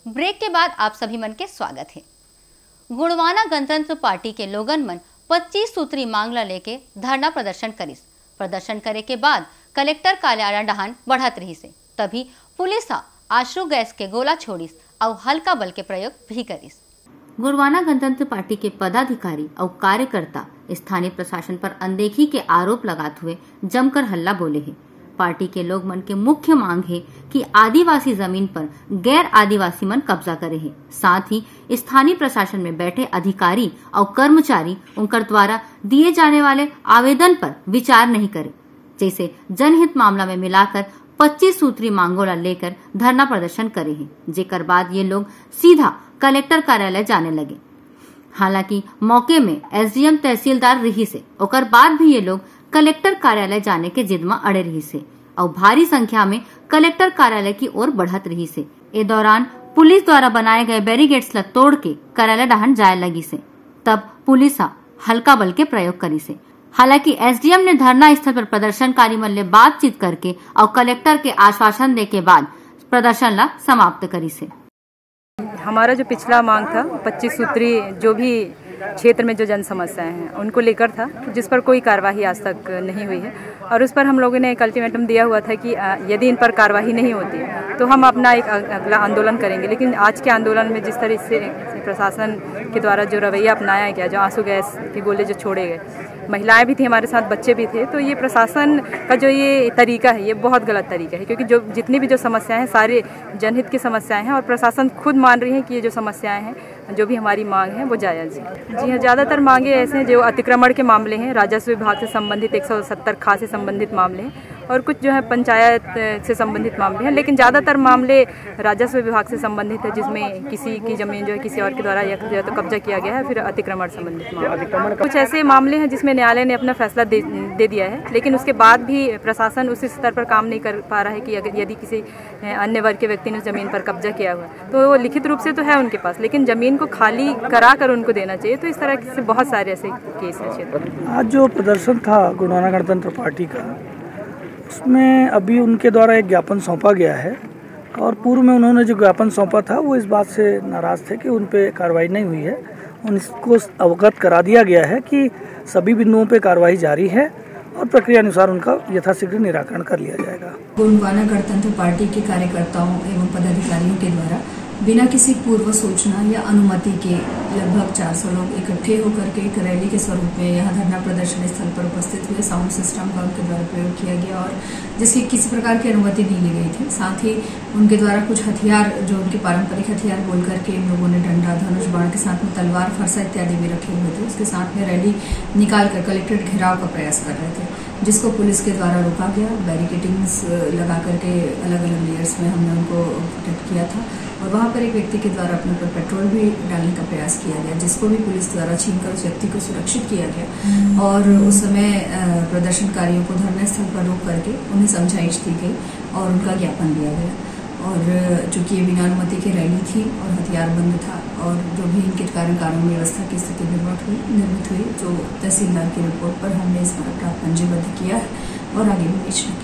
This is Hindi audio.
ब्रेक के बाद आप सभी मन के स्वागत है। गुणवाना गणतंत्र पार्टी के लोगन मन 25 सूत्री मांगला लेके धरना प्रदर्शन करिस। प्रदर्शन करे के बाद कलेक्टर कार्यालय डहान बढ़त रही से तभी पुलिस आश्रु गैस के गोला छोड़िस और हल्का बल के प्रयोग भी करिस। गुणवाना गणतंत्र पार्टी के पदाधिकारी और कार्यकर्ता स्थानीय प्रशासन पर अनदेखी के आरोप लगाते हुए जमकर हल्ला बोले हैं। पार्टी के लोग मन के मुख्य मांग है कि आदिवासी जमीन पर गैर आदिवासी मन कब्जा करे है। साथ ही स्थानीय प्रशासन में बैठे अधिकारी और कर्मचारी उनकर द्वारा दिए जाने वाले आवेदन पर विचार नहीं करे। जैसे जनहित मामला में मिलाकर 25 सूत्री मांगों लेकर धरना प्रदर्शन करे है, जेकर बाद ये लोग सीधा कलेक्टर कार्यालय जाने लगे। हालांकि मौके में एसडीएम तहसीलदार रही से ओकर बाद भी ये लोग कलेक्टर कार्यालय जाने के जिद में अड़े रही से और भारी संख्या में कलेक्टर कार्यालय की ओर बढ़त रही से। इस दौरान पुलिस द्वारा बनाए गए बैरिकेड्स ला तोड़ के कार्यालय डहान जाए लगी से तब पुलिस हल्का बल के प्रयोग करी से। हालांकि एसडीएम ने धरना स्थल पर प्रदर्शनकारी मन ले बातचीत करके और कलेक्टर के आश्वासन दे के बाद प्रदर्शन ला समाप्त करी से। हमारा जो पिछला मांग था 25 सूत्री जो भी क्षेत्र में जो जन समस्याएं हैं उनको लेकर था, जिस पर कोई कार्रवाई आज तक नहीं हुई है और उस पर हम लोगों ने एक अल्टीमेटम दिया हुआ था कि यदि इन पर कार्रवाई नहीं होती तो हम अपना एक अगला आंदोलन करेंगे। लेकिन आज के आंदोलन में जिस तरह से प्रशासन के द्वारा जो रवैया अपनाया गया, जो आंसू गैस के गोले जो छोड़े गए, महिलाएं भी थी हमारे साथ, बच्चे भी थे, तो ये प्रशासन का जो ये तरीका है ये बहुत गलत तरीका है, क्योंकि जो जितनी भी जो समस्याएं हैं सारे जनहित की समस्याएं हैं और प्रशासन खुद मान रही है कि ये जो समस्याएं हैं, जो भी हमारी मांग है वो जायज़ है। जी हाँ, ज़्यादातर मांगे ऐसे हैं जो अतिक्रमण के मामले हैं, राजस्व विभाग से संबंधित 170 खा से संबंधित मामले हैं और कुछ जो है पंचायत से संबंधित मामले हैं, लेकिन ज़्यादातर मामले राजस्व विभाग से संबंधित है, जिसमें किसी की ज़मीन जो है किसी और के द्वारा या तो कब्जा किया गया है, फिर अतिक्रमण संबंधित मामले। कुछ ऐसे मामले हैं जिसमें न्यायालय ने अपना फैसला दे दिया है, लेकिन उसके बाद भी प्रशासन उस स्तर पर काम नहीं कर पा रहा है कि अगर यदि किसी अन्य वर्ग के व्यक्ति ने उस ज़मीन पर कब्जा किया हुआ तो वो लिखित रूप से तो है उनके पास, लेकिन ज़मीन को खाली करा कर उनको देना चाहिए। तो इस तरह से बहुत सारे ऐसे केस हैं क्षेत्र। आज जो प्रदर्शन था गुणवाना गणतंत्र पार्टी का, उसमें अभी उनके द्वारा एक ज्ञापन सौंपा गया है और पूर्व में उन्होंने जो ज्ञापन सौंपा था वो इस बात से नाराज़ थे कि उन पे कार्रवाई नहीं हुई है। उनको अवगत करा दिया गया है कि सभी बिंदुओं पे कार्रवाई जारी है और प्रक्रिया अनुसार उनका यथाशीघ्र निराकरण कर लिया जाएगा। गुणवाना गणतंत्र पार्टी के कार्यकर्ताओं एवं पदाधिकारियों के द्वारा बिना किसी पूर्व सूचना या अनुमति के लगभग 400 लोग इकट्ठे होकर के एक रैली के स्वरूप में यहाँ धरना प्रदर्शन स्थल पर उपस्थित हुए। साउंड सिस्टम का उनके द्वारा प्रयोग किया गया और जिसकी किसी प्रकार की अनुमति नहीं ली गई थी। साथ ही उनके द्वारा कुछ हथियार, जो उनके पारंपरिक हथियार बोल करके इन लोगों ने डंडा, धनुष बाण के साथ में तलवार, फरसा इत्यादि भी रखे हुए थे। उसके साथ में रैली निकाल कर कलेक्ट्रेट घेराव का प्रयास कर रहे थे, जिसको पुलिस के द्वारा रोका गया। बैरिकेडिंग्स लगा करके अलग अलग लेयर्स में हमने उनको प्रोटेक्ट किया था और वहाँ पर एक व्यक्ति के द्वारा अपने ऊपर पेट्रोल भी डालने का प्रयास किया गया, जिसको भी पुलिस द्वारा छीनकर उस व्यक्ति को सुरक्षित किया गया। और उस समय प्रदर्शनकारियों को धरना स्थल पर रोक करके उन्हें समझाइश दी गई और उनका ज्ञापन दिया गया। और चूंकि ये बिना अनुमति की रैली थी और हथियार बंद था और जो भी इनके कारण कानून व्यवस्था की स्थिति निर्मित हुई, जो तहसीलदार की रिपोर्ट पर हमने इस पर पंजीबद्ध किया है और आगे भी पेश किया।